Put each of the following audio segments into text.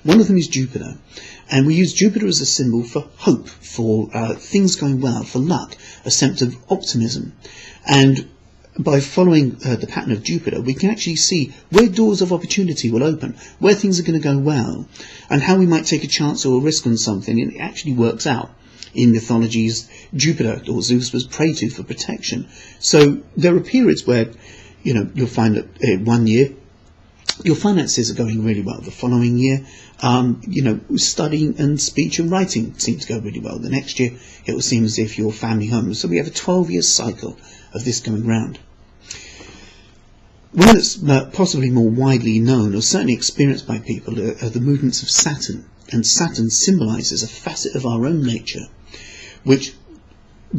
One of them is Jupiter, and we use Jupiter as a symbol for hope, for things going well, for luck, a sense of optimism. And by following the pattern of Jupiter, we can actually see where doors of opportunity will open, where things are going to go well, and how we might take a chance or a risk on something, and it actually works out. In mythologies, Jupiter or Zeus was prayed to for protection. So there are periods where, you'll find that 1 year, your finances are going really well. The following year, studying and speech and writing seem to go really well. The next year, it will seem as if your family home. So we have a 12-year cycle of this going round. One that's possibly more widely known, or certainly experienced by people, are the movements of Saturn. And Saturn symbolises a facet of our own nature, which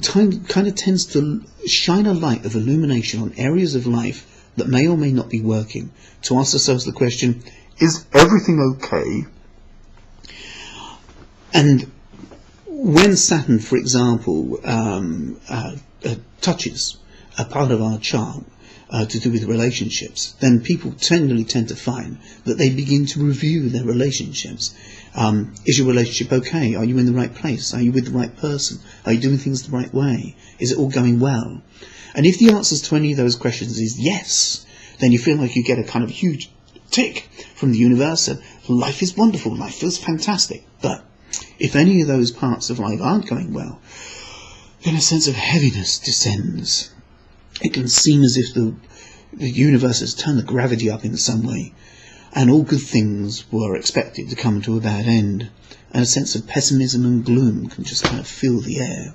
kind of tends to shine a light of illumination on areas of life that may or may not be working, to ask ourselves the question, is everything okay? And when Saturn, for example, touches a part of our chart to do with relationships, then people tend to find that they begin to review their relationships. Is your relationship okay? Are you in the right place? Are you with the right person? Are you doing things the right way? Is it all going well? And if the answers to any of those questions is yes, then you feel like you get a kind of huge tick from the universe and life is wonderful, life feels fantastic. But if any of those parts of life aren't going well, then a sense of heaviness descends. It can seem as if the universe has turned the gravity up in some way, and all good things were expected to come to a bad end, and a sense of pessimism and gloom can just kind of fill the air.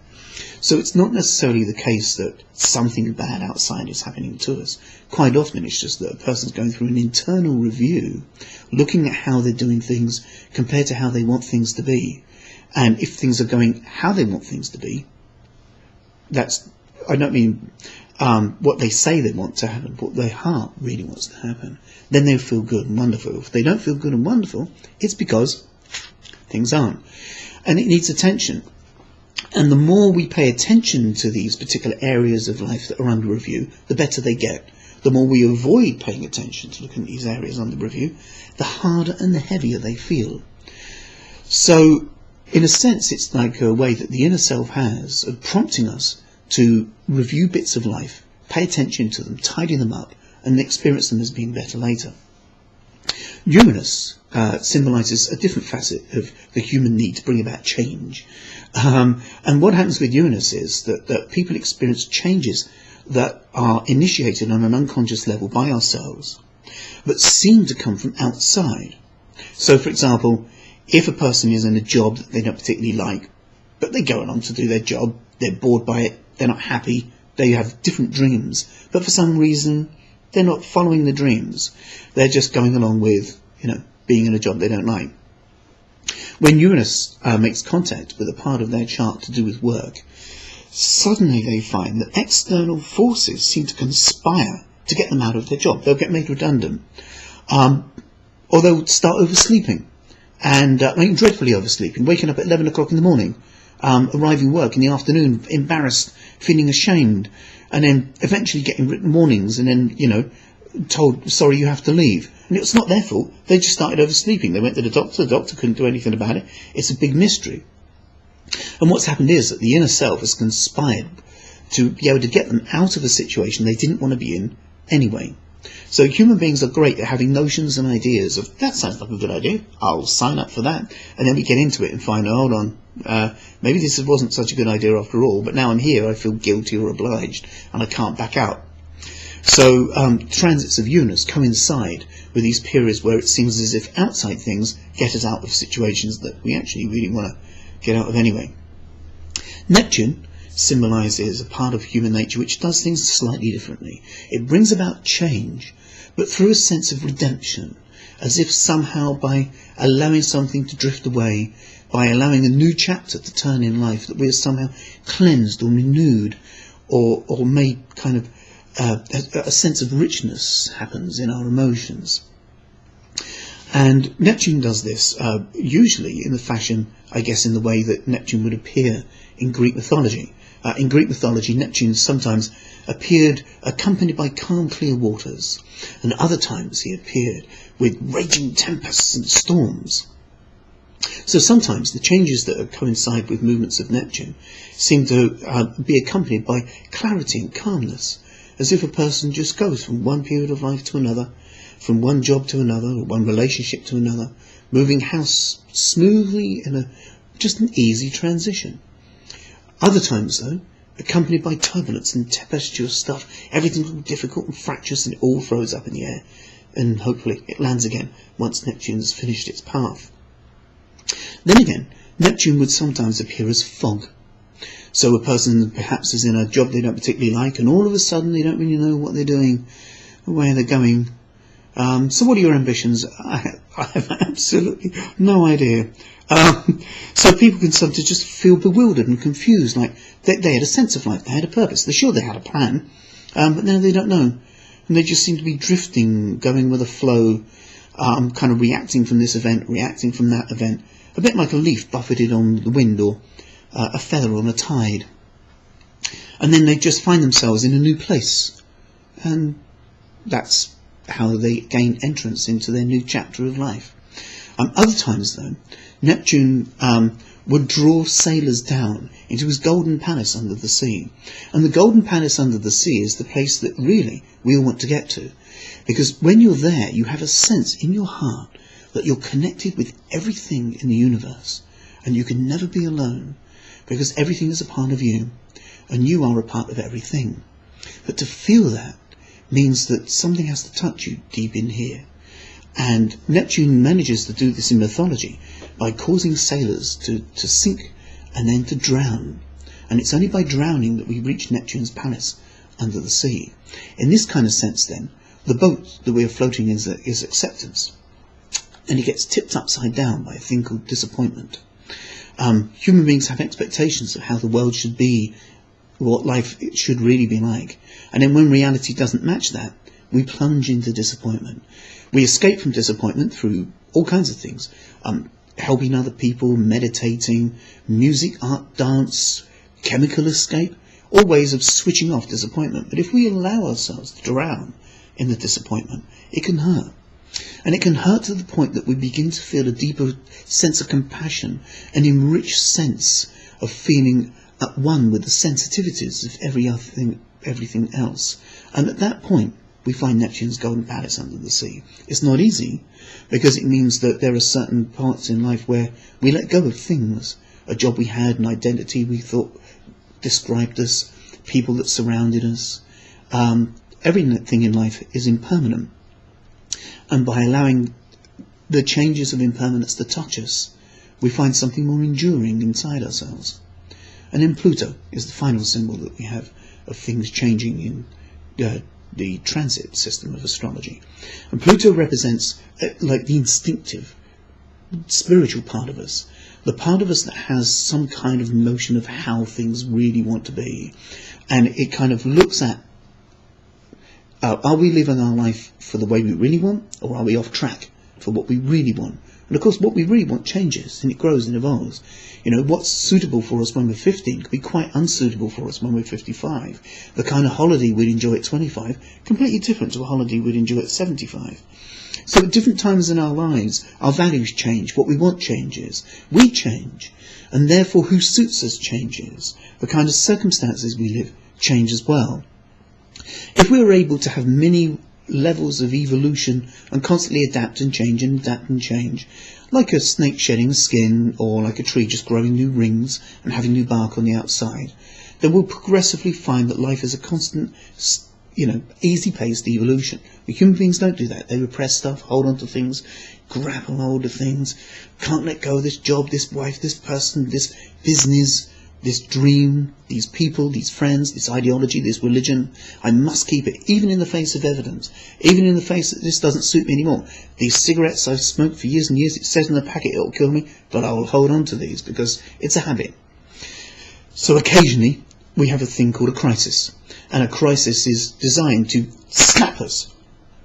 So it's not necessarily the case that something bad outside is happening to us. Quite often it's just that a person's going through an internal review, looking at how they're doing things compared to how they want things to be. And if things are going how they want things to be, I don't mean what they say they want to happen, what their heart really wants to happen, then they'll feel good and wonderful. If they don't feel good and wonderful, it's because things aren't. And it needs attention. And the more we pay attention to these particular areas of life that are under review, the better they get. The more we avoid paying attention to looking at these areas under review, the harder and the heavier they feel. So, in a sense, it's like a way that the inner self has of prompting us to review bits of life, pay attention to them, tidy them up, and experience them as being better later. Uranus symbolises a different facet of the human need to bring about change. And what happens with Uranus is that people experience changes that are initiated on an unconscious level by ourselves, but seem to come from outside. So, for example, if a person is in a job that they don't particularly like, but they go along to do their job, they're bored by it, they're not happy, they have different dreams, but for some reason they're not following the dreams. They're just going along with, being in a job they don't like. When Uranus makes contact with a part of their chart to do with work, suddenly they find that external forces seem to conspire to get them out of their job. They'll get made redundant, or they'll start oversleeping, and dreadfully oversleeping, waking up at 11 o'clock in the morning, arriving work in the afternoon, embarrassed, feeling ashamed, and then eventually getting written warnings, and then, told, sorry, you have to leave. And it's not their fault. They just started oversleeping. They went to the doctor couldn't do anything about it. It's a big mystery. And what's happened is that the inner self has conspired to be able to get them out of a situation they didn't want to be in anyway. So human beings are great at having notions and ideas of, that sounds like a good idea, I'll sign up for that. And then we get into it and find, hold on, maybe this wasn't such a good idea after all, but now I'm here, I feel guilty or obliged, and I can't back out. So transits of Uranus coincide with these periods where it seems as if outside things get us out of situations that we actually really want to get out of anyway. Neptune symbolises a part of human nature which does things slightly differently. It brings about change, but through a sense of redemption, as if somehow by allowing something to drift away, by allowing a new chapter to turn in life, that we are somehow cleansed or renewed, or made kind of a sense of richness happens in our emotions. And Neptune does this, usually in the fashion, I guess, in the way that Neptune would appear in Greek mythology. In Greek mythology, Neptune sometimes appeared accompanied by calm, clear waters, and other times he appeared with raging tempests and storms. So sometimes the changes that coincide with movements of Neptune seem to be accompanied by clarity and calmness, as if a person just goes from one period of life to another, from one job to another, or one relationship to another, moving house smoothly in just an easy transition. Other times, though, accompanied by turbulence and tempestuous stuff, everything's difficult and fractious, and it all throws up in the air, and hopefully it lands again once Neptune's finished its path. Then again, Neptune would sometimes appear as fog. So a person perhaps is in a job they don't particularly like, and all of a sudden they don't really know what they're doing, where they're going. So what are your ambitions? I have absolutely no idea. So people can sometimes just feel bewildered and confused, like they had a sense of life, they had a purpose, they're sure they had a plan, but now they don't know. And they just seem to be drifting, going with a flow, kind of reacting from this event, reacting from that event, a bit like a leaf buffeted on the wind, or a feather on a tide. And then they just find themselves in a new place, and that's how they gain entrance into their new chapter of life. Other times, though, Neptune would draw sailors down into his golden palace under the sea. And the golden palace under the sea is the place that really we all want to get to. Because when you're there, you have a sense in your heart that you're connected with everything in the universe, and you can never be alone, because everything is a part of you, and you are a part of everything. But to feel that means that something has to touch you deep in here. And Neptune manages to do this in mythology by causing sailors to sink and then to drown. And it's only by drowning that we reach Neptune's palace under the sea. In this kind of sense, then, the boat that we are floating in is acceptance. And it gets tipped upside down by a thing called disappointment. Human beings have expectations of how the world should be, what life should really be like. And then when reality doesn't match that, we plunge into disappointment. We escape from disappointment through all kinds of things. Helping other people, meditating, music, art, dance, chemical escape, all ways of switching off disappointment. But if we allow ourselves to drown in the disappointment, it can hurt. And it can hurt to the point that we begin to feel a deeper sense of compassion, an enriched sense of feeling at one with the sensitivities of everything else. And at that point, we find Neptune's golden palace under the sea. It's not easy, because it means that there are certain parts in life where we let go of things. A job we had, an identity we thought described us, people that surrounded us. Everything in life is impermanent. And by allowing the changes of impermanence to touch us, we find something more enduring inside ourselves. And then Pluto is the final symbol that we have of things changing in the transit system of astrology. And Pluto represents like the instinctive, spiritual part of us, the part of us that has some kind of notion of how things really want to be. And it kind of looks at, are we living our life for the way we really want, or are we off track for what we really want? And of course, what we really want changes, and it grows and evolves. You know, what's suitable for us when we're 15 could be quite unsuitable for us when we're 55. The kind of holiday we'd enjoy at 25, completely different to a holiday we'd enjoy at 75. So at different times in our lives, our values change, what we want changes, we change, and therefore who suits us changes. The kind of circumstances we live change as well. If we were able to have many levels of evolution and constantly adapt and change, like a snake shedding skin, or like a tree just growing new rings and having new bark on the outside, then we'll progressively find that life is a constant, easy-paced evolution. But human beings don't do that. They repress stuff, hold on to things, grab a hold of things, can't let go of this job, this wife, this person, this business, this dream, these people, these friends, this ideology, this religion. I must keep it, even in the face of evidence, even in the face that this doesn't suit me anymore. These cigarettes I've smoked for years and years, it says in the packet it'll kill me, but I will hold on to these because it's a habit. So occasionally we have a thing called a crisis, and a crisis is designed to slap us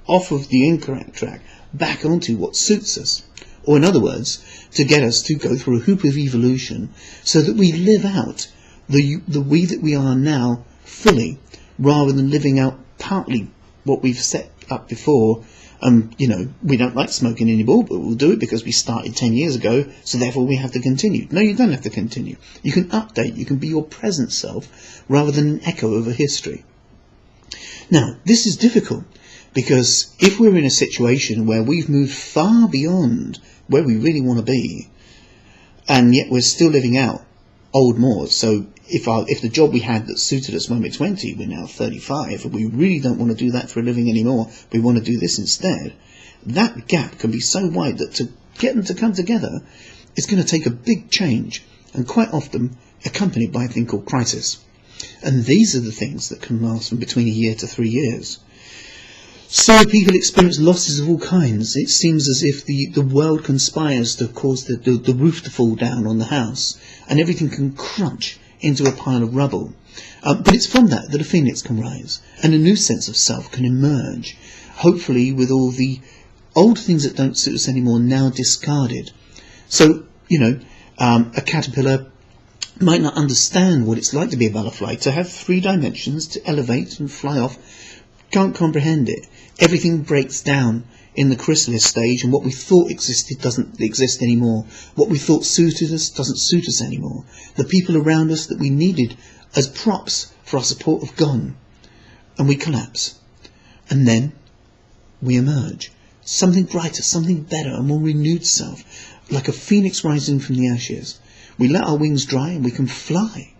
off of the incorrect track, back onto what suits us. Or in other words, to get us to go through a hoop of evolution so that we live out the we that we are now fully, rather than living out partly what we've set up before We don't like smoking anymore, but we'll do it because we started 10 years ago, so therefore we have to continue. No, you don't have to continue. You can update, you can be your present self, rather than an echo of a history. Now, this is difficult, because if we're in a situation where we've moved far beyond where we really want to be, and yet we're still living out old mores, so if the job we had that suited us when we're 20, we're now 35, and we really don't want to do that for a living anymore, we want to do this instead, that gap can be so wide that to get them to come together is going to take a big change, and quite often accompanied by a thing called crisis. And these are the things that can last from between a year to 3 years. So people experience losses of all kinds. It seems as if the world conspires to cause the roof to fall down on the house, and everything can crunch into a pile of rubble. But it's from that a phoenix can rise, and a new sense of self can emerge, hopefully with all the old things that don't suit us anymore now discarded. So, a caterpillar might not understand what it's like to be a butterfly, to have 3 dimensions, to elevate and fly off, can't comprehend it. Everything breaks down in the chrysalis stage, and what we thought existed doesn't exist anymore. What we thought suited us doesn't suit us anymore. The people around us that we needed as props for our support have gone, and we collapse. And then we emerge. Something brighter, something better, a more renewed self, like a phoenix rising from the ashes. We let our wings dry and we can fly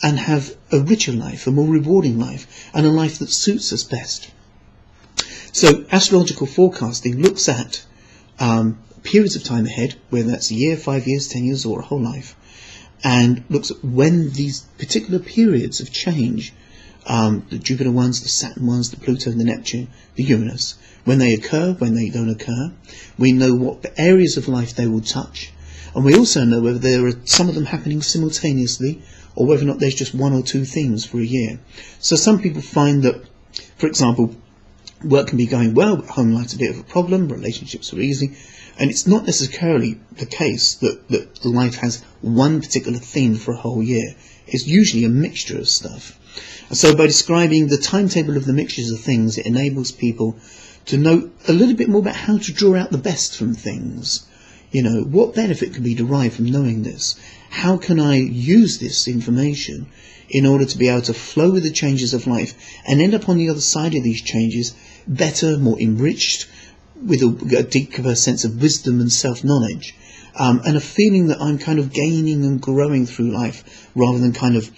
and have a richer life, a more rewarding life, and a life that suits us best. So astrological forecasting looks at periods of time ahead, whether that's a year, 5 years, 10 years, or a whole life, and looks at when these particular periods of change, the Jupiter ones, the Saturn ones, the Pluto, the Neptune, the Uranus, when they occur, when they don't occur. We know what areas of life they will touch, and we also know whether there are some of them happening simultaneously, or whether or not there's just 1 or 2 things for a year. So some people find that, for example, work can be going well, but home life's a bit of a problem, relationships are easy, and it's not necessarily the case that life has one particular theme for a whole year. It's usually a mixture of stuff. And so by describing the timetable of the mixtures of things, it enables people to know a little bit more about how to draw out the best from things. What benefit can be derived from knowing this? How can I use this information in order to be able to flow with the changes of life and end up on the other side of these changes better, more enriched, with a deeper sense of wisdom and self-knowledge, and a feeling that I'm kind of gaining and growing through life, rather than kind of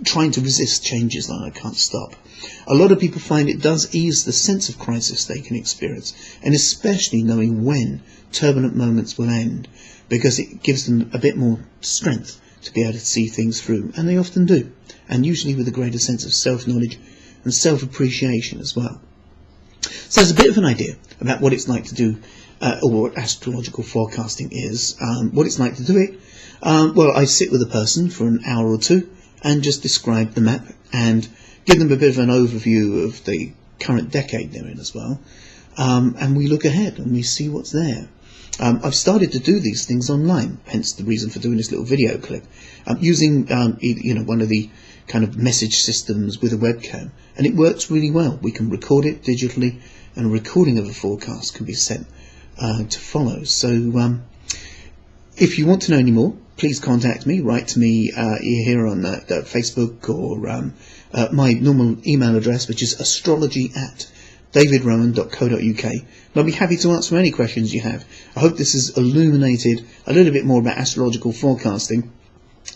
trying to resist changes that I can't stop. A lot of people find it does ease the sense of crisis they can experience, and especially knowing when turbulent moments will end, because it gives them a bit more strength to be able to see things through, and they often do, and usually with a greater sense of self-knowledge and self-appreciation as well. So there's a bit of an idea about what it's like to do, or what astrological forecasting is, what it's like to do it. Well, I sit with a person for an hour or 2 and just describe the map and give them a bit of an overview of the current decade they're in as well. And we look ahead and we see what's there. I've started to do these things online, hence the reason for doing this little video clip, using one of the kind of message systems with a webcam, and it works really well. We can record it digitally, and a recording of a forecast can be sent to follow. So if you want to know any more, please contact me. Write to me here on Facebook, or my normal email address, which is astrology@davidrowan.co.uk. I'll be happy to answer any questions you have. I hope this has illuminated a little bit more about astrological forecasting.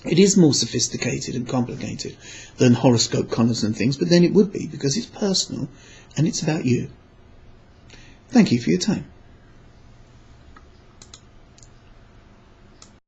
It is more sophisticated and complicated than horoscope columns and things, but then it would be, because it's personal and it's about you. Thank you for your time.